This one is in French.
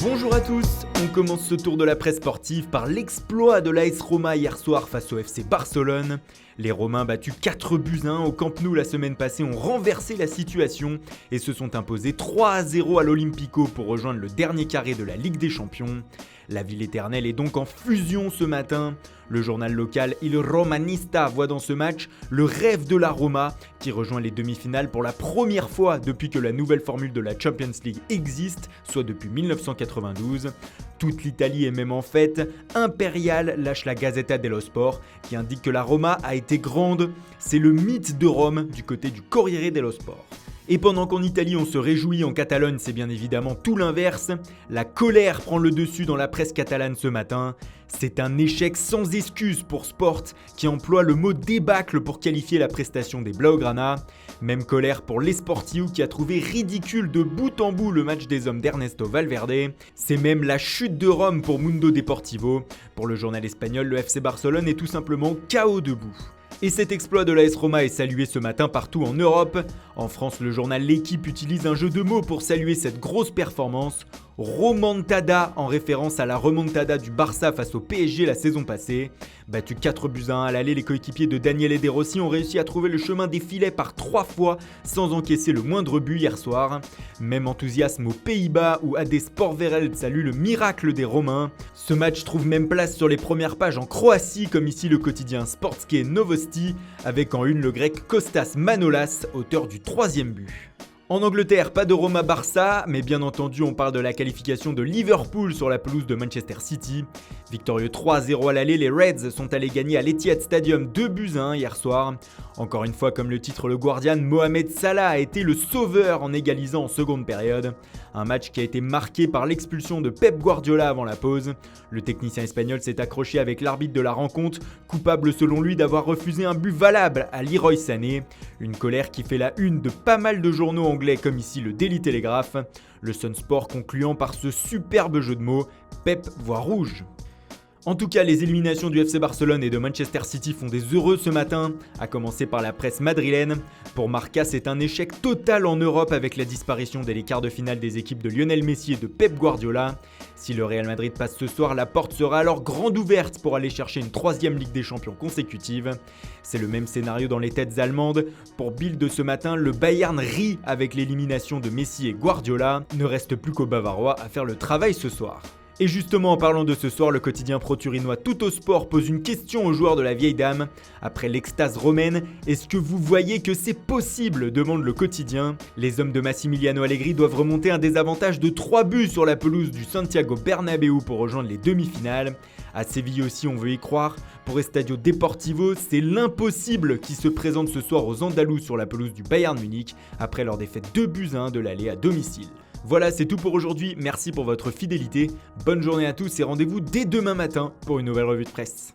Bonjour à tous, on commence ce tour de la presse sportive par l'exploit de l'AS Roma hier soir face au FC Barcelone. Les Romains battus 4-1 au Camp Nou la semaine passée ont renversé la situation et se sont imposés 3-0 à l'Olympico pour rejoindre le dernier carré de la Ligue des Champions. La ville éternelle est donc en fusion ce matin. Le journal local Il Romanista voit dans ce match le rêve de la Roma qui rejoint les demi-finales pour la première fois depuis que la nouvelle formule de la Champions League existe, soit depuis 1992. Toute l'Italie est même en fête. Impérial lâche la Gazzetta dello Sport qui indique que la Roma a été grande. C'est le mythe de Rome du côté du Corriere dello Sport. Et pendant qu'en Italie on se réjouit, en Catalogne c'est bien évidemment tout l'inverse. La colère prend le dessus dans la presse catalane ce matin. C'est un échec sans excuse pour Sport qui emploie le mot débâcle pour qualifier la prestation des Blaugrana. Même colère pour l'Esportiu qui a trouvé ridicule de bout en bout le match des hommes d'Ernesto Valverde. C'est même la chute de Rome pour Mundo Deportivo. Pour le journal espagnol, le FC Barcelone est tout simplement KO debout. Et cet exploit de l'AS Roma est salué ce matin partout en Europe. En France, le journal L'Équipe utilise un jeu de mots pour saluer cette grosse performance. Romontada en référence à la remontada du Barça face au PSG la saison passée. Battus 4-1 à l'aller, les coéquipiers de Daniele De Rossi ont réussi à trouver le chemin des filets par 3 fois sans encaisser le moindre but hier soir. Même enthousiasme aux Pays-Bas où AD Sportwereld salue le miracle des Romains. Ce match trouve même place sur les premières pages en Croatie comme ici le quotidien Sportske Novosti avec en une le grec Kostas Manolas, auteur du 3e but. En Angleterre, pas de Roma-Barça, mais bien entendu on parle de la qualification de Liverpool sur la pelouse de Manchester City. Victorieux 3-0 à l'aller, les Reds sont allés gagner à l'Etihad Stadium 2-1 hier soir. Encore une fois, comme le titre le Guardian, Mohamed Salah a été le sauveur en égalisant en seconde période. Un match qui a été marqué par l'expulsion de Pep Guardiola avant la pause. Le technicien espagnol s'est accroché avec l'arbitre de la rencontre, coupable selon lui d'avoir refusé un but valable à Leroy Sané. Une colère qui fait la une de pas mal de journaux anglais comme ici le Daily Telegraph. Le Sun Sport concluant par ce superbe jeu de mots, Pep voit rouge. En tout cas, les éliminations du FC Barcelone et de Manchester City font des heureux ce matin, à commencer par la presse madrilène. Pour Marca, c'est un échec total en Europe avec la disparition dès les quarts de finale des équipes de Lionel Messi et de Pep Guardiola. Si le Real Madrid passe ce soir, la porte sera alors grande ouverte pour aller chercher une 3e Ligue des Champions consécutive. C'est le même scénario dans les têtes allemandes. Pour Bild de ce matin, le Bayern rit avec l'élimination de Messi et Guardiola. Ne reste plus qu'aux Bavarois à faire le travail ce soir. Et justement, en parlant de ce soir, le quotidien pro-turinois Tuttosport pose une question aux joueurs de la vieille dame. Après l'extase romaine, est-ce que vous voyez que c'est possible ? Demande le quotidien. Les hommes de Massimiliano Allegri doivent remonter un désavantage de 3 buts sur la pelouse du Santiago Bernabéu pour rejoindre les demi-finales. À Séville aussi, on veut y croire. Pour Estadio Deportivo, c'est l'impossible qui se présente ce soir aux Andalous sur la pelouse du Bayern Munich après leur défaite 2-1 de l'aller à domicile. Voilà, c'est tout pour aujourd'hui. Merci pour votre fidélité. Bonne journée à tous et rendez-vous dès demain matin pour une nouvelle revue de presse.